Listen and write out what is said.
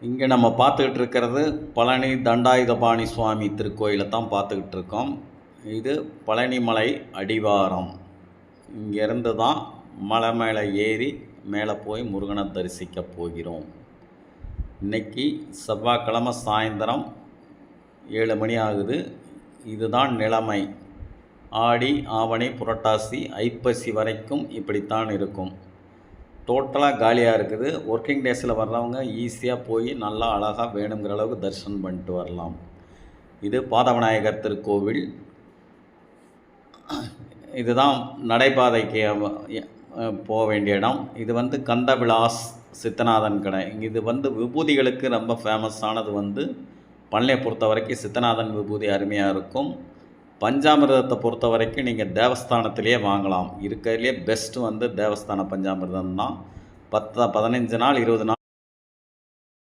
இங்கே நம்ம பார்த்துக்கிட்டு இருக்கிறது பழனி தண்டாயுதபாணி சுவாமி திருக்கோயிலை தான் பார்த்துக்கிட்டு இருக்கோம். இது பழனிமலை அடிவாரம். இங்கேருந்து தான் மலை மேலே ஏறி மேலே போய் முருகனை தரிசிக்க போகிறோம். இன்றைக்கி செவ்வாய்க்கிழமை சாயந்தரம் 7 மணி ஆகுது. இதுதான் நிலைமை. ஆடி ஆவணி புரட்டாசி ஐப்பசி வரைக்கும் இப்படித்தான் இருக்கும். டோட்டலாக காலியாக இருக்குது. ஒர்க்கிங் டேஸில் வர்றவங்க ஈஸியாக போய் நல்லா அழகாக வேணுங்கிற அளவுக்கு தரிசனம் பண்ணிட்டு வரலாம். இது பாதவிநாயகர் திருக்கோவில். இதுதான் நடைபாதைக்கு போக வேண்டிய இடம். இது கந்தவிலாஸ் சித்தநாதன் கடை. இது விபூதிகளுக்கு ரொம்ப ஃபேமஸானது. பழனியை பொறுத்த வரைக்கும் சித்தநாதன் விபூதி அருமையாக இருக்கும். பஞ்சாமிர்தத்தை பொறுத்த வரைக்கும் நீங்கள் தேவஸ்தானத்திலே வாங்கலாம். இருக்கிறதுலே பெஸ்ட்டு தேவஸ்தான பஞ்சாமிர்தம் தான். 15 நாள் 20 நாள்